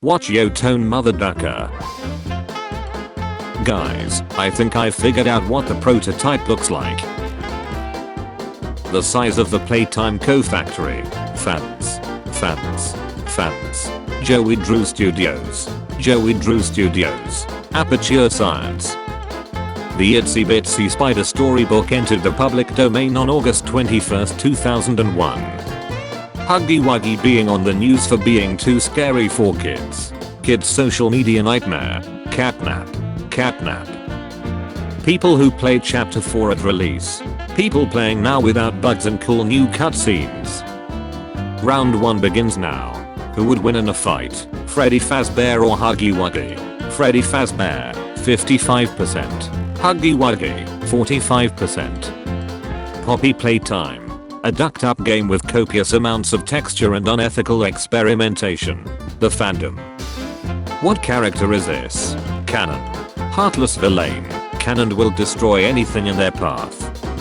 Watch yo tone mother ducker. Guys, I think I figured out what the prototype looks like. The size of the Playtime co-factory. Fans. Fans. Fans. Joey Drew Studios. Joey Drew Studios. Aperture Science. The Itsy Bitsy Spider storybook entered the public domain on August 21, 2001. Huggy Wuggy being on the news for being too scary for kids. Kids' social media nightmare. Catnap. Catnap. People who played Chapter 4 at release. People playing now without bugs and cool new cutscenes. Round 1 begins now. Who would win in a fight? Freddy Fazbear or Huggy Wuggy? Freddy Fazbear, 55%. Huggy Wuggy, 45%. Poppy Playtime. A ducked-up game with copious amounts of texture and unethical experimentation. The fandom. What character is this? Canon. Heartless villain. Canon will destroy anything in their path.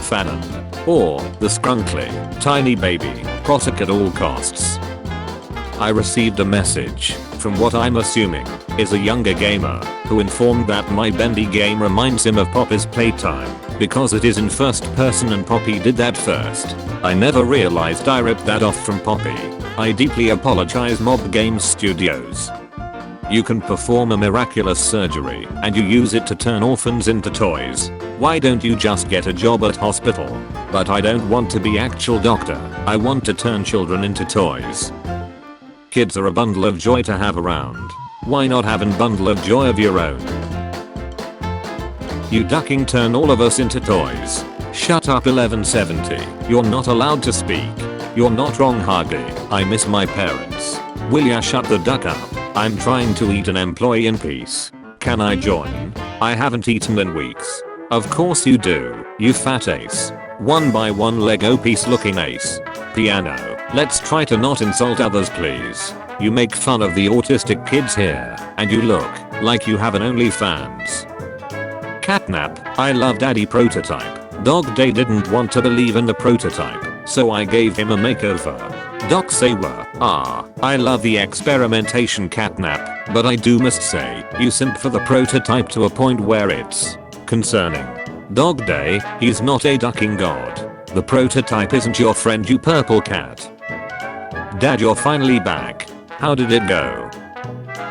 Fanon. Or, the scrunkly, tiny baby, protect at all costs. I received a message, from what I'm assuming, is a younger gamer, who informed that my bendy game reminds him of Poppy's Playtime, because it is in first person and Poppy did that first. I never realized I ripped that off from Poppy. I deeply apologize Mob Games Studios. You can perform a miraculous surgery and you use it to turn orphans into toys. Why don't you just get a job at hospital? But I don't want to be actual doctor. I want to turn children into toys. Kids are a bundle of joy to have around. Why not have a bundle of joy of your own? You ducking turn all of us into toys. Shut up 1170. You're not allowed to speak. You're not wrong Huggy. I miss my parents. Will ya shut the duck up? I'm trying to eat an employee in peace. Can I join? I haven't eaten in weeks. Of course you do, you fat ace. 1x1 Lego piece looking ace. Piano. Let's try to not insult others please. You make fun of the autistic kids here, and you look like you have an OnlyFans. Catnap. I love daddy prototype. Dog Day didn't want to believe in the prototype, so I gave him a makeover. Doc Sawa. I love the experimentation Catnap, but I do must say, you simp for the prototype to a point where it's concerning. Dog Day, he's not a ducking god. The prototype isn't your friend you purple cat. Dad you're finally back. How did it go?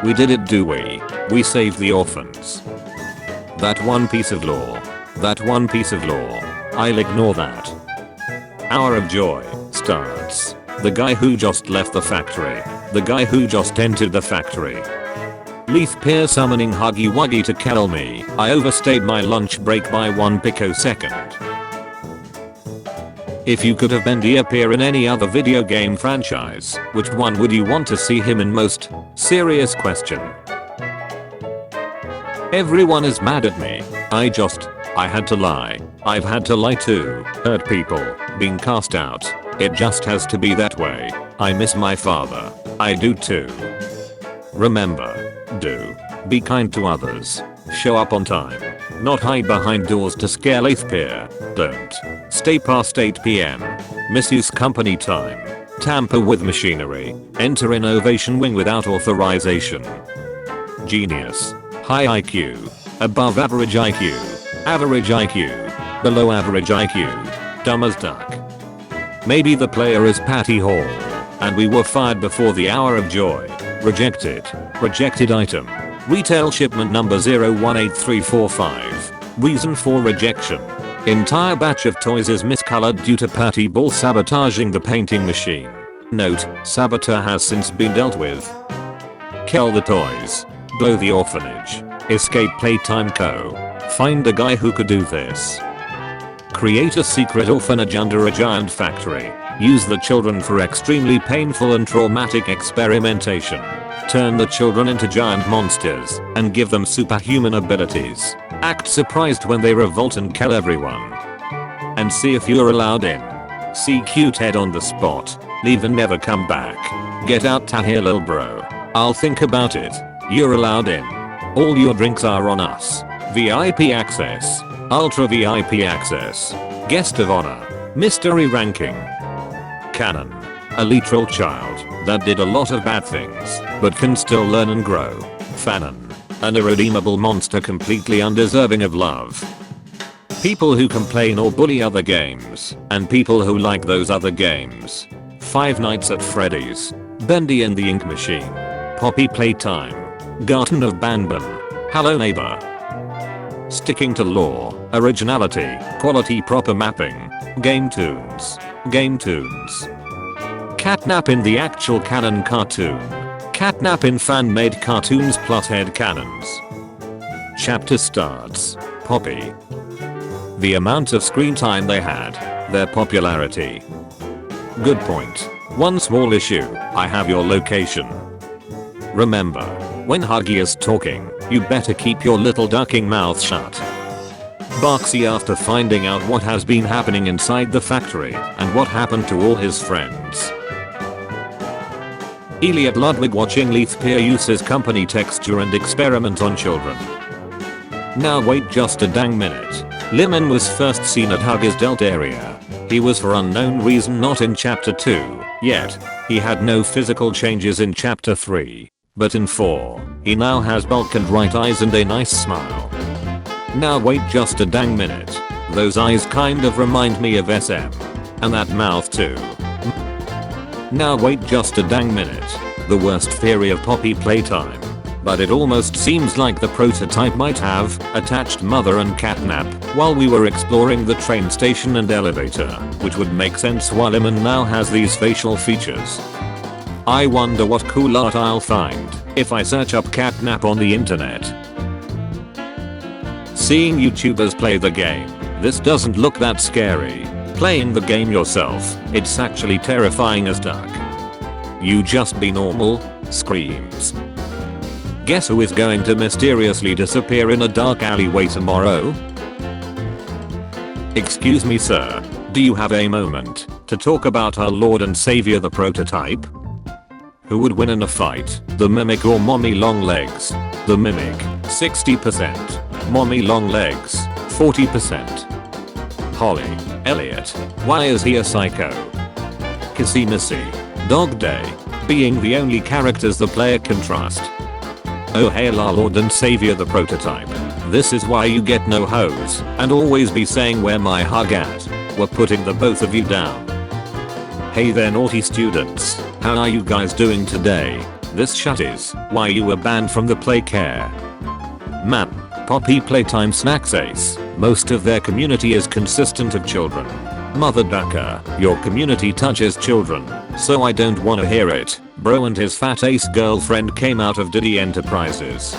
We did it do we? We saved the orphans. That one piece of lore. That one piece of lore. I'll ignore that. Hour of Joy starts. The guy who just left the factory. The guy who just entered the factory. Leaf Peer summoning Huggy Wuggy to kill me. I overstayed my lunch break by 1 picosecond. If you could have Bendy appear in any other video game franchise, which one would you want to see him in most? Serious question. Everyone is mad at me. I had to lie. I've had to lie too. Hurt people. Being cast out. It just has to be that way. I miss my father. I do too. Remember. Do. Be kind to others. Show up on time. Not hide behind doors to scare Leaf Peer. Don't. Stay past 8 PM. Misuse company time. Tamper with machinery. Enter innovation wing without authorization. Genius. High IQ. Above average IQ. Average IQ. Below average IQ. Dumb as duck. Maybe the player is Patty Hall. And we were fired before the hour of joy. Rejected. Rejected item. Retail shipment number 018345. Reason for rejection. Entire batch of toys is miscolored due to Patty Ball sabotaging the painting machine. Note, saboteur has since been dealt with. Kill the toys. Blow the orphanage. Escape Playtime Co. Find a guy who could do this. Create a secret orphanage under a giant factory. Use the children for extremely painful and traumatic experimentation. Turn the children into giant monsters and give them superhuman abilities. Act surprised when they revolt and kill everyone. And see if you're allowed in. See cute head on the spot. Leave and never come back. Get out to here lil bro. I'll think about it. You're allowed in. All your drinks are on us. VIP access. Ultra VIP access. Guest of honor. Mystery ranking. Canon. A literal child that did a lot of bad things, but can still learn and grow. Fanon. An irredeemable monster completely undeserving of love. People who complain or bully other games, and people who like those other games. Five Nights at Freddy's. Bendy and the Ink Machine. Poppy Playtime. Garden of Banban. Hello Neighbor. Sticking to law, originality, quality proper mapping. Game tunes. Game tunes. Catnap in the actual Canon cartoon. Catnap in fan-made cartoons plus head canons. Chapter starts. Poppy. The amount of screen time they had. Their popularity. Good point. One small issue, I have your location. Remember, when Huggy is talking, you better keep your little ducking mouth shut. Barksy after finding out what has been happening inside the factory and what happened to all his friends. Elliot Ludwig watching Leithpeer use his company texture and experiment on children. Now wait just a dang minute. Lemon was first seen at Huggy's Delt area. He was for unknown reason not in chapter 2, yet. He had no physical changes in chapter 3. But in 4, he now has bulk and bright eyes and a nice smile. Now wait just a dang minute. Those eyes kind of remind me of SM. And that mouth too. Now wait just a dang minute. The worst theory of Poppy Playtime. But it almost seems like the prototype might have attached Mother and Catnap while we were exploring the train station and elevator, which would make sense while Lemon now has these facial features. I wonder what cool art I'll find if I search up Catnap on the internet. Seeing YouTubers play the game, this doesn't look that scary. Playing the game yourself, it's actually terrifying as duck. You just be normal, screams. Guess who is going to mysteriously disappear in a dark alleyway tomorrow? Excuse me sir, do you have a moment to talk about our Lord and Savior the prototype? Who would win in a fight, the Mimic or Mommy Longlegs? The Mimic, 60%. Mommy Longlegs, 40%. Holly, Elliot, why is he a psycho? Kissy Missy, Dog Day, being the only characters the player can trust. Oh hail our Lord and Savior the prototype. This is why you get no hose and always be saying where my hug at. We're putting the both of you down. Hey there naughty students, how are you guys doing today? This shut is why you were banned from the play care. Man, Poppy Playtime snacks ace. Most of their community is consistent of children. Mother ducker, your community touches children, so I don't wanna hear it. Bro and his fat ace girlfriend came out of Diddy Enterprises.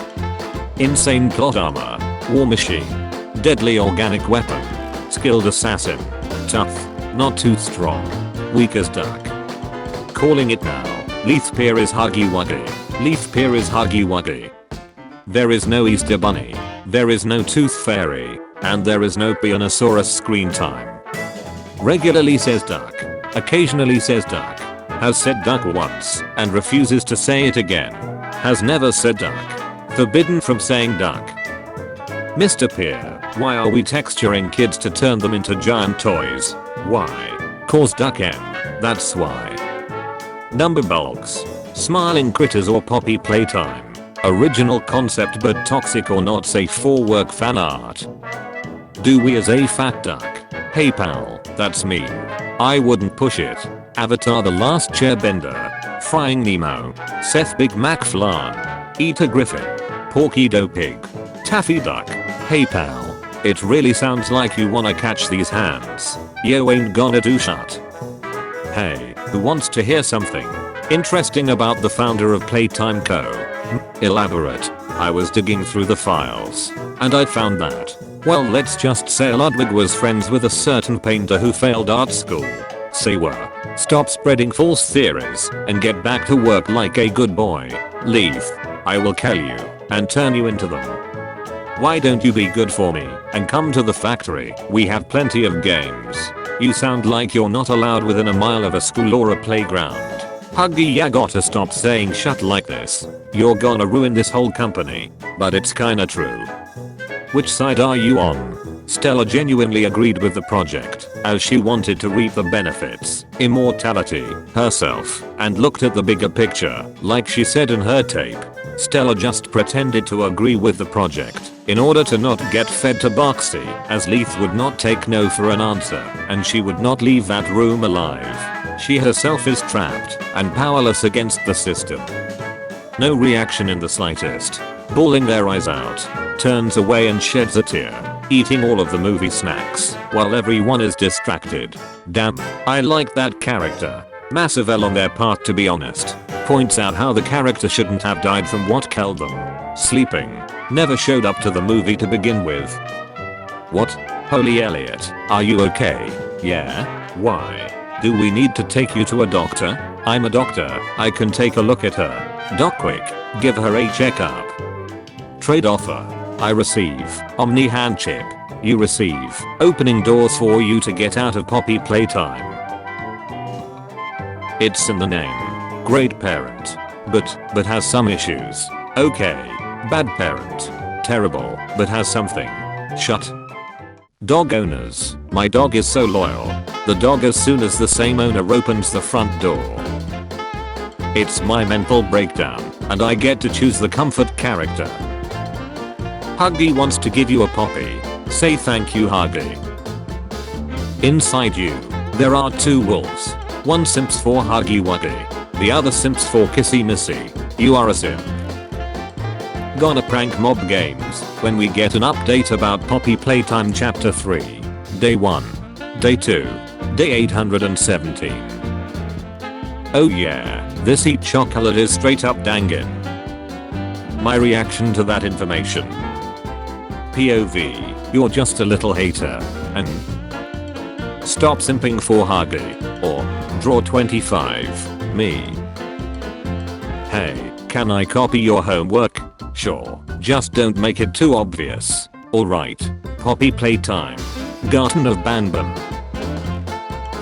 Insane plot armor, war machine, deadly organic weapon, skilled assassin, tough, not too strong, weak as duck. Calling it now, Leithpeer is Huggy Wuggy. Leithpeer is Huggy Wuggy. There is no Easter Bunny, there is no Tooth Fairy, and there is no Pianosaurus screen time. Regularly says duck, occasionally says duck, has said duck once and refuses to say it again, has never said duck, forbidden from saying duck. Mr. Peer, why are we texturing kids to turn them into giant toys? Why? Cause duck M, that's why. Number bulks, smiling critters or Poppy Playtime. Original concept but toxic or not safe for work fan art. Do we as a fat duck? Hey pal, that's mean. I wouldn't push it. Avatar the Last Chairbender. Frying Nemo. Seth Big Mac Flan. Eater Griffin. Porky Doe Pig. Taffy Duck. Hey pal, it really sounds like you wanna catch these hands. Yo ain't gonna do shut. Hey, who wants to hear something interesting about the founder of Playtime Co? Elaborate. I was digging through the files, and I found that, well let's just say Ludwig was friends with a certain painter who failed art school. Say what? Stop spreading false theories, and get back to work like a good boy. Leith, I will kill you, and turn you into them. Why don't you be good for me, and come to the factory, we have plenty of games. You sound like you're not allowed within a mile of a school or a playground. Huggy, ya gotta stop saying shut like this. You're gonna ruin this whole company. But it's kinda true. Which side are you on? Stella genuinely agreed with the project, as she wanted to reap the benefits, immortality, herself, and looked at the bigger picture, like she said in her tape. Stella just pretended to agree with the project, in order to not get fed to Boxy, as Leith would not take no for an answer, and she would not leave that room alive. She herself is trapped, and powerless against the system. No reaction in the slightest. Bawling their eyes out, turns away and sheds a tear. Eating all of the movie snacks, while everyone is distracted. Damn, I like that character. Massive L on their part to be honest. Points out how the character shouldn't have died from what killed them. Sleeping. Never showed up to the movie to begin with. What? Holy Elliot, are you okay? Yeah? Why? Do we need to take you to a doctor? I'm a doctor, I can take a look at her. Doc quick, give her a checkup. Trade offer. I receive Omni hand chip. You receive opening doors for you to get out of Poppy Playtime. It's in the name. Great parent. But has some issues. Okay. Bad parent. Terrible, but has something. Shut. Dog owners. My dog is so loyal. The dog as soon as the same owner opens the front door. It's my mental breakdown, and I get to choose the comfort character. Huggy wants to give you a poppy. Say thank you, Huggy. Inside you, there are two wolves. One simps for Huggy Wuggy. The other simps for Kissy Missy. You are a simp. Gonna prank mob games when we get an update about Poppy Playtime Chapter 3. Day 1. Day 2. Day 817. Oh yeah, this heat chocolate is straight up dangin'. My reaction to that information. POV, you're just a little hater, and stop simping for Huggy, or draw 25, me. Hey, can I copy your homework? Sure, just don't make it too obvious. Alright, Poppy Playtime. Garden of Banban.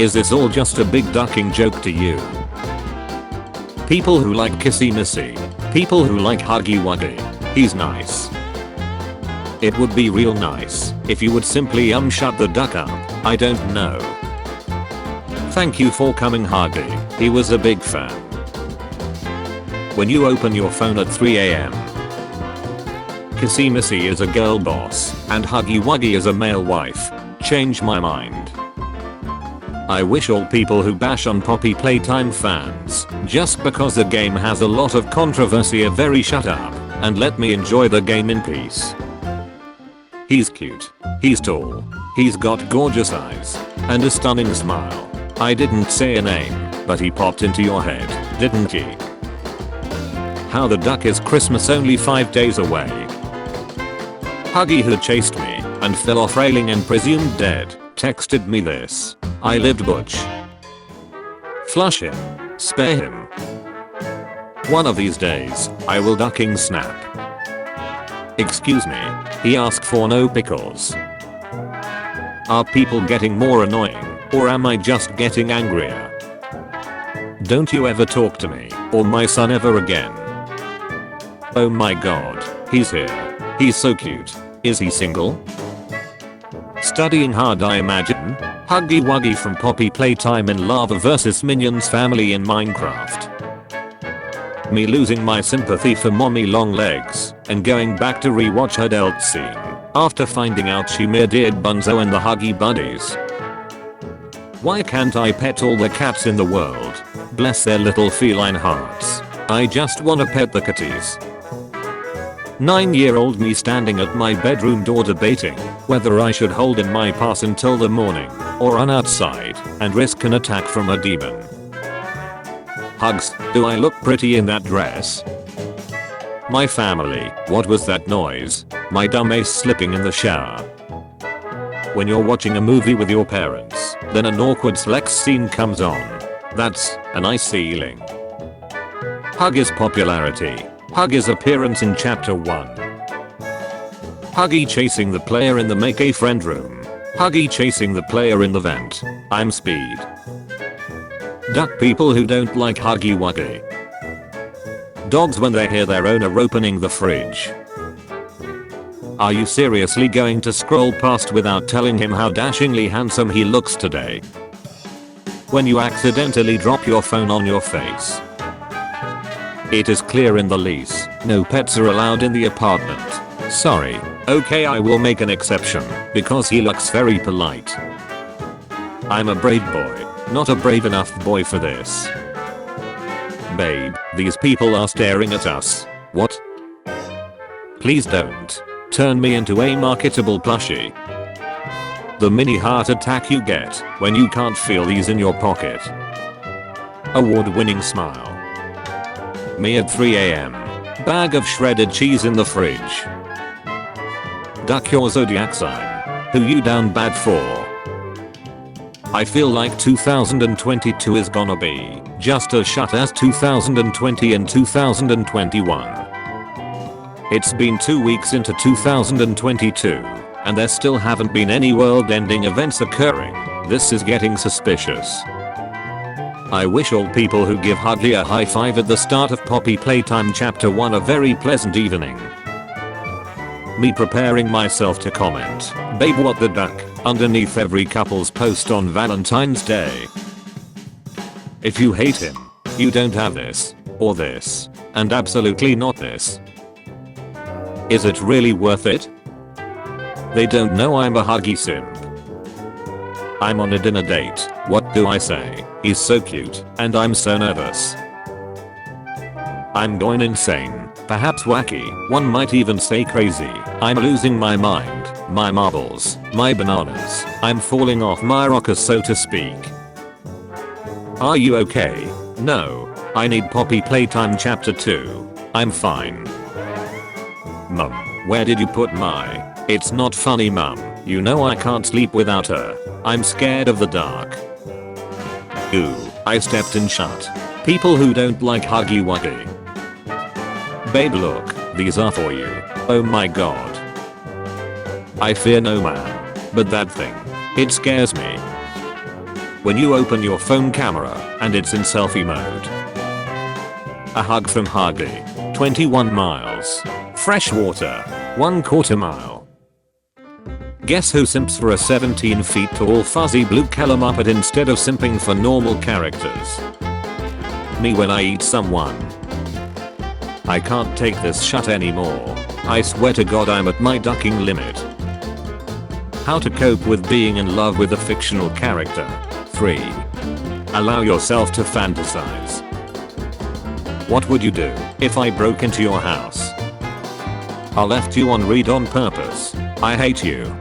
Is this all just a big ducking joke to you? People who like Kissy Missy. People who like Huggy Wuggy. He's nice. It would be real nice if you would simply shut the duck up. I don't know. Thank you for coming, Huggy. He was a big fan. When you open your phone at 3 AM. Kissy Missy is a girl boss and Huggy Wuggy is a male wife. Change my mind. I wish all people who bash on Poppy Playtime fans just because the game has a lot of controversy are very shut up and let me enjoy the game in peace. He's cute. He's tall. He's got gorgeous eyes. And a stunning smile. I didn't say a name, but he popped into your head, didn't he? How the duck is Christmas only 5 days away. Huggy, who chased me and fell off railing and presumed dead, texted me this. I lived butch. Flush him. Spare him. One of these days, I will ducking snap. Excuse me, he asked for no pickles. Are people getting more annoying, or am I just getting angrier? Don't you ever talk to me, or my son ever again. Oh my god, he's here. He's so cute. Is he single? Studying hard, I imagine. Huggy Wuggy from Poppy Playtime in Lava vs Minions Family in Minecraft. Me losing my sympathy for mommy long legs and going back to rewatch her delt scene after finding out she murdered Bunzo and the Huggy Buddies. Why can't I pet all the cats in the world? Bless their little feline hearts. I just wanna pet the kitties. 9-year-old me standing at my bedroom door debating whether I should hold in my pass until the morning or run outside and risk an attack from a demon. Hugs, do I look pretty in that dress? My family, what was that noise? My dumbass slipping in the shower. When you're watching a movie with your parents, then an awkward sex scene comes on. That's a nice feeling. Huggy's popularity. Huggy's appearance in chapter 1. Huggy chasing the player in the make a friend room. Huggy chasing the player in the vent. I'm speed. Duck people who don't like Huggy Wuggy. Dogs when they hear their owner opening the fridge. Are you seriously going to scroll past without telling him how dashingly handsome he looks today? When you accidentally drop your phone on your face. It is clear in the lease, no pets are allowed in the apartment. Sorry, okay, I will make an exception, because he looks very polite. I'm a brave boy, not a brave enough boy for this. Babe, these people are staring at us. What? Please don't turn me into a marketable plushie. The mini heart attack you get when you can't feel these in your pocket. Award-winning smile. Me at 3 AM. Bag of shredded cheese in the fridge. Duck your zodiac sign. Who you down bad for? I feel like 2022 is gonna be just as shut as 2020 and 2021. It's been 2 weeks into 2022, and there still haven't been any world-ending events occurring. This is getting suspicious. I wish all people who give Huggy a high five at the start of Poppy Playtime Chapter 1 a very pleasant evening. Me preparing myself to comment, "Babe, what the duck?" underneath every couple's post on Valentine's Day. If you hate him, you don't have this, or this, and absolutely not this. Is it really worth it? They don't know I'm a Huggy simp. I'm on a dinner date, what do I say? He's so cute, and I'm so nervous. I'm going insane, perhaps wacky, one might even say crazy. I'm losing my mind, my marbles, my bananas, I'm falling off my rocker so to speak. Are you okay? No, I need Poppy Playtime Chapter 2. I'm fine. Mum, where did you put my? It's not funny, Mum, you know I can't sleep without her. I'm scared of the dark. Ooh, I stepped in shut. People who don't like Huggy Wuggy. Babe, look, these are for you. Oh my god. I fear no man, but that thing, it scares me. When you open your phone camera and it's in selfie mode. A hug from Huggy. 21 miles. Fresh water. 1/4 mile. Guess who simps for a 17 feet tall fuzzy blue color muppet instead of simping for normal characters? Me when I eat someone. I can't take this shut anymore. I swear to god I'm at my ducking limit. How to cope with being in love with a fictional character. 3. Allow yourself to fantasize. What would you do if I broke into your house? I left you on read on purpose. I hate you.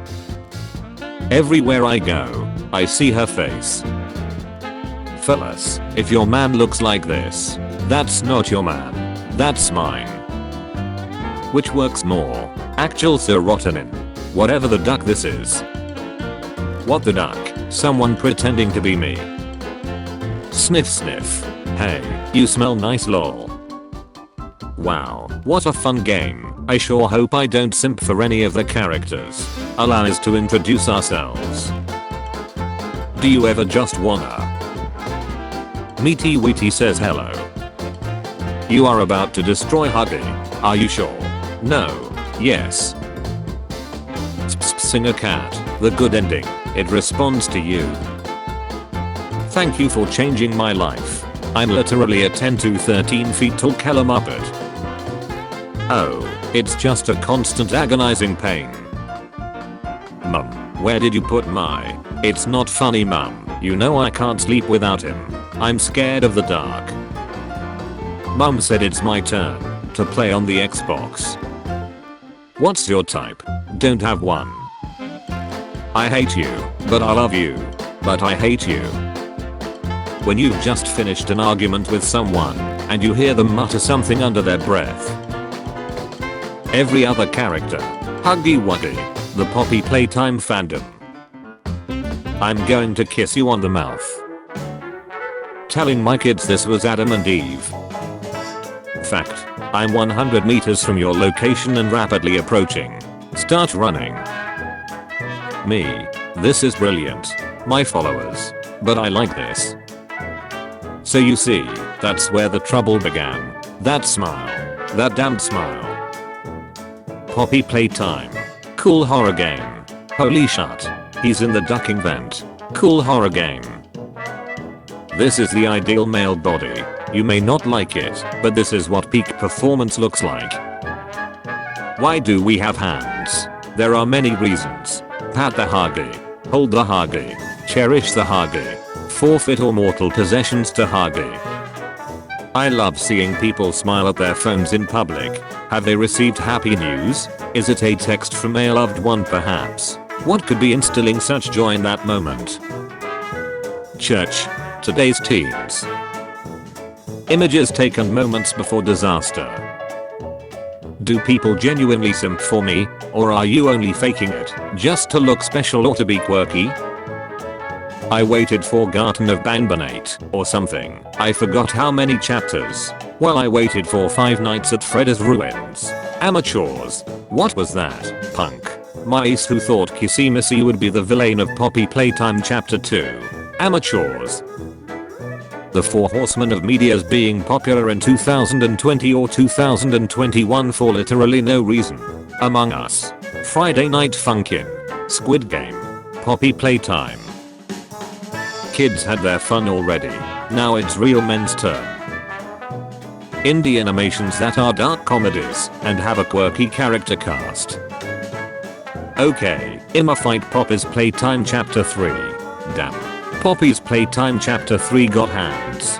Everywhere I go, I see her face. Fellas, if your man looks like this, that's not your man. That's mine. Which works more? Actual serotonin. Whatever the duck this is. What the duck? Someone pretending to be me. Sniff sniff. Hey, you smell nice lol. Wow, what a fun game. I sure hope I don't simp for any of the characters. Allow us to introduce ourselves. Do you ever just wanna? Meaty Weety says hello. You are about to destroy Huggy. Are you sure? No. Yes. Sing a cat. The good ending. It responds to you. Thank you for changing my life. I'm literally a 10 to 13 feet tall Keller Muppet. Oh, it's just a constant agonizing pain. Mum, where did you put my? It's not funny, Mum. You know I can't sleep without him. I'm scared of the dark. Mum said it's my turn to play on the Xbox. What's your type? Don't have one. I hate you, but I love you. But I hate you. When you've just finished an argument with someone, and you hear them mutter something under their breath. Every other character. Huggy Wuggy. The Poppy Playtime fandom. I'm going to kiss you on the mouth. Telling my kids this was Adam and Eve. Fact. I'm 100 meters from your location and rapidly approaching. Start running. Me. This is brilliant. My followers. But I like this. So you see, that's where the trouble began. That smile. That damned smile. Poppy Playtime. Cool horror game. Holy shit. He's in the ducking vent. Cool horror game. This is the ideal male body. You may not like it, but this is what peak performance looks like. Why do we have hands? There are many reasons. Pat the Huggy. Hold the Huggy. Cherish the Huggy. Forfeit all mortal possessions to Huggy. I love seeing people smile at their phones in public. Have they received happy news? Is it a text from a loved one perhaps? What could be instilling such joy in that moment? Church. Today's teens. Images taken moments before disaster. Do people genuinely simp for me, or are you only faking it just to look special or to be quirky? I waited for Garten of Banbanate or something. I forgot how many chapters. While I waited for 5 Nights at Freddy's Ruins. Amateurs. What was that? Punk. Mice who thought Kissimissy would be the villain of Poppy Playtime Chapter 2. Amateurs. The 4 horsemen of media's being popular in 2020 or 2021 for literally no reason. Among Us. Friday Night Funkin'. Squid Game. Poppy Playtime. Kids had their fun already. Now it's real men's turn. Indie animations that are dark comedies and have a quirky character cast. Okay, Imma Fight Poppy's Playtime Chapter 3. Damn. Poppy's Playtime Chapter 3 got hands.